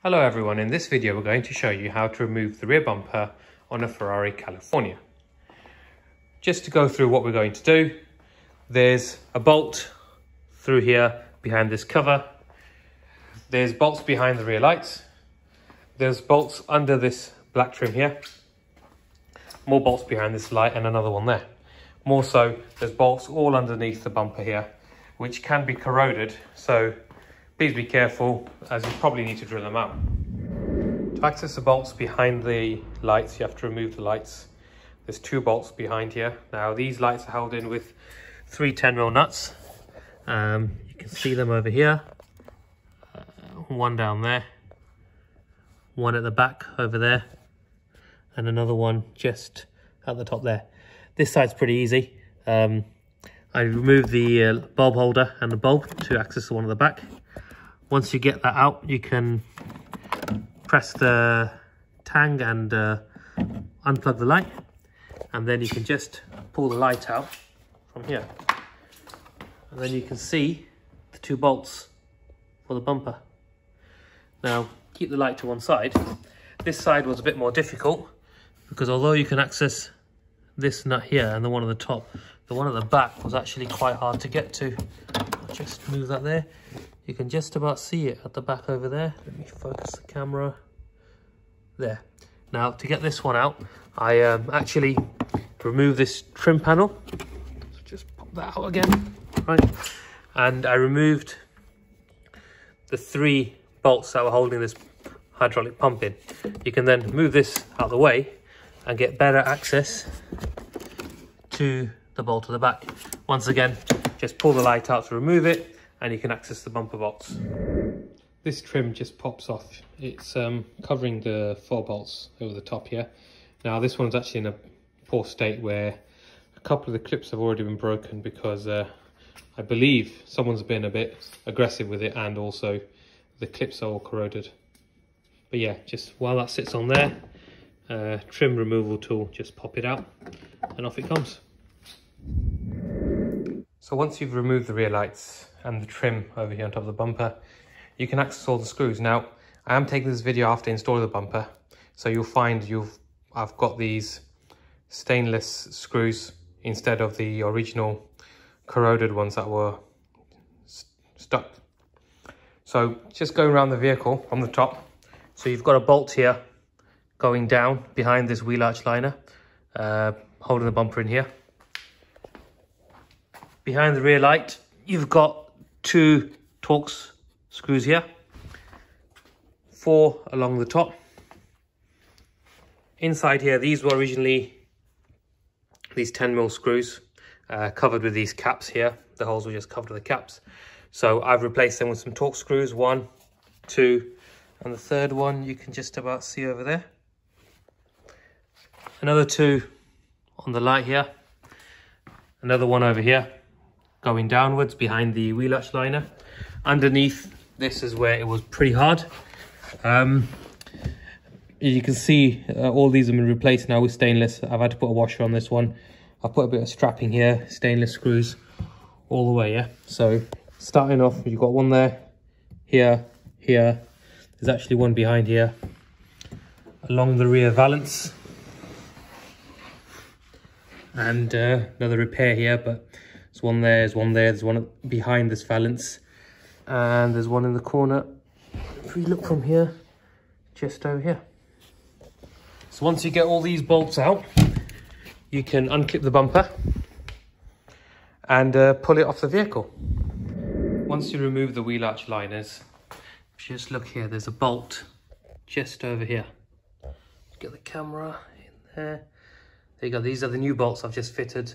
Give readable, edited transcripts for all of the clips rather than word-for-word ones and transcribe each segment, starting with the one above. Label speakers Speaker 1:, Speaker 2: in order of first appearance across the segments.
Speaker 1: Hello everyone, in this video we're going to show you how to remove the rear bumper on a Ferrari California. Just to go through what we're going to do, there's a bolt through here behind this cover, there's bolts behind the rear lights, there's bolts under this black trim here, more bolts behind this light and another one there. More so, there's bolts all underneath the bumper here, which can be corroded, so please be careful, as you probably need to drill them out. To access the bolts behind the lights, you have to remove the lights. There's two bolts behind here. Now these lights are held in with three 10mm nuts. You can see them over here. One down there, one at the back over there, and another one just at the top there. This side's pretty easy. I removed the bulb holder and the bulb to access the one at the back. Once you get that out, you can press the tang and unplug the light, and then you can just pull the light out from here. And then you can see the two bolts for the bumper. Now, keep the light to one side. This side was a bit more difficult because although you can access this nut here and the one on the top, the one at the back was actually quite hard to get to. I'll just move that there. You can just about see it at the back over there. Let me focus the camera. There. Now, to get this one out, I actually removed this trim panel. So just pop that out again, right? And I removed the three bolts that were holding this hydraulic pump in. You can then move this out of the way and get better access to the bolt at the back. Once again, just pull the light out to remove it, and you can access the bumper bolts. This trim just pops off. It's covering the 4 bolts over the top here. Now this one's actually in a poor state where a couple of the clips have already been broken because I believe someone's been a bit aggressive with it, and also the clips are all corroded. But yeah, just while that sits on there, trim removal tool, just pop it out and off it comes. So once you've removed the rear lights and the trim over here on top of the bumper, you can access all the screws. Now, I am taking this video after installing the bumper, so you'll find I've got these stainless screws instead of the original corroded ones that were stuck. So just going around the vehicle from the top, so you've got a bolt here going down behind this wheel arch liner, holding the bumper in here. Behind the rear light, you've got 2 Torx screws here, 4 along the top. Inside here, these were originally these 10mm screws covered with these caps here. The holes were just covered with the caps. So I've replaced them with some Torx screws, 1, 2, and the third one you can just about see over there. Another 2 on the light here. Another one over here, going downwards behind the wheel arch liner. Underneath this is where it was pretty hard. You can see all these have been replaced now with stainless. I've had to put a washer on this one. I've put a bit of strapping here, stainless screws all the way, yeah? So starting off, you've got one there, here, here. There's actually one behind here, along the rear valance. And another repair here, but there's one there, there's one there, there's one behind this valance, and there's one in the corner. If we look from here, just over here. So once you get all these bolts out, you can unclip the bumper and pull it off the vehicle. Once you remove the wheel arch liners, just look here, there's a bolt just over here. Get the camera in there. There you go, these are the new bolts I've just fitted.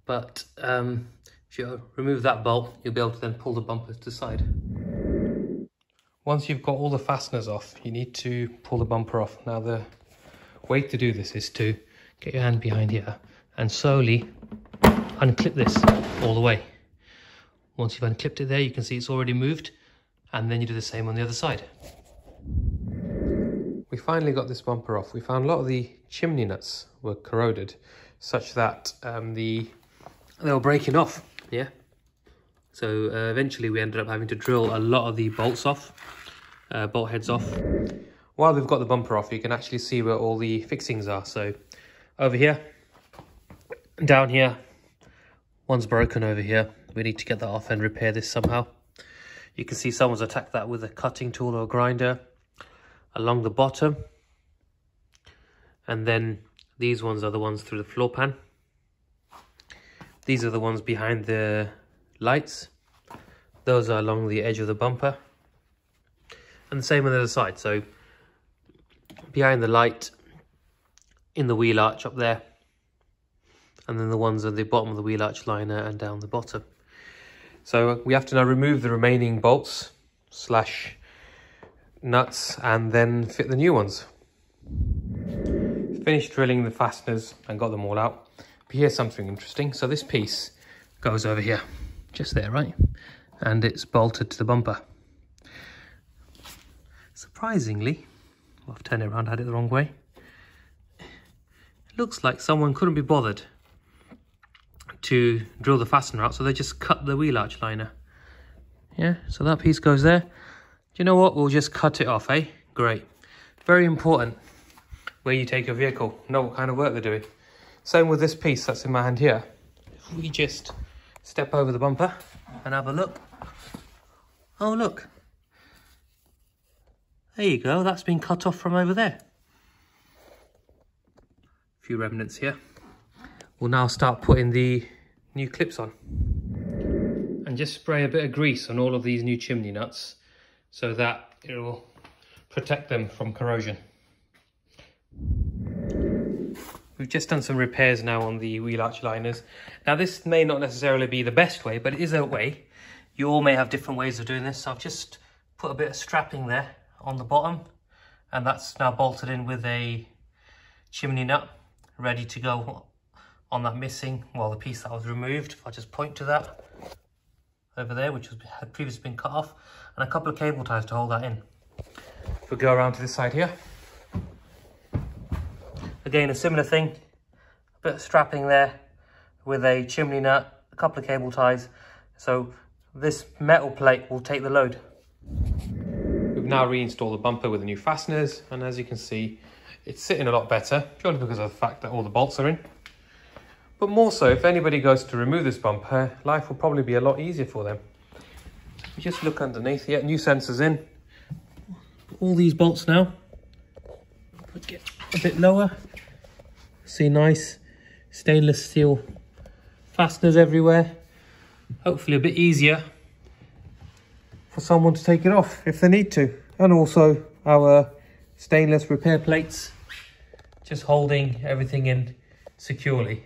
Speaker 1: But if you remove that bolt, you'll be able to then pull the bumper to the side. Once you've got all the fasteners off, you need to pull the bumper off. Now the way to do this is to get your hand behind here and slowly unclip this all the way. Once you've unclipped it there, you can see it's already moved, and then you do the same on the other side. We finally got this bumper off. We found a lot of the chimney nuts were corroded, such that they were breaking off, yeah? So eventually we ended up having to drill a lot of the bolts off. bolt heads off. While we've got the bumper off, you can actually see where all the fixings are. So over here, down here, one's broken over here. We need to get that off and repair this somehow. You can see someone's attacked that with a cutting tool or a grinder along the bottom. And then these ones are the ones through the floor pan. These are the ones behind the lights. Those are along the edge of the bumper. And the same on the other side. So behind the light, in the wheel arch up there. And then the ones at the bottom of the wheel arch liner and down the bottom. So we have to now remove the remaining bolts / nuts and then fit the new ones. Finished drilling the fasteners and got them all out. But here's something interesting. So this piece goes over here, just there, right? And it's bolted to the bumper. Surprisingly, I've turned it around, had it the wrong way. It looks like someone couldn't be bothered to drill the fastener out, so they just cut the wheel arch liner. Yeah, so that piece goes there. Do you know what? We'll just cut it off, eh? Great. Very important where you take your vehicle, know what kind of work they're doing. Same with this piece that's in my hand here. If we just step over the bumper and have a look. Oh, look. There you go, that's been cut off from over there. A few remnants here. We'll now start putting the new clips on. And just spray a bit of grease on all of these new chimney nuts so that it will protect them from corrosion. We've just done some repairs now on the wheel arch liners. Now this may not necessarily be the best way, but it is a way. You all may have different ways of doing this. So I've just put a bit of strapping there on the bottom, and that's now bolted in with a chimney nut ready to go on that missing, well, the piece that was removed. If I just point to that over there, which had previously been cut off, and a couple of cable ties to hold that in. If we go around to this side here, again a similar thing, a bit of strapping there with a chimney nut, a couple of cable ties, so this metal plate will take the load. We've now reinstalled the bumper with the new fasteners, and as you can see, it's sitting a lot better, purely because of the fact that all the bolts are in. But more so, if anybody goes to remove this bumper, life will probably be a lot easier for them. If you just look underneath here, new sensors in. All these bolts now. Get a bit lower. See nice stainless steel fasteners everywhere. Hopefully a bit easier for someone to take it off if they need to. And also our stainless repair plates, just holding everything in securely.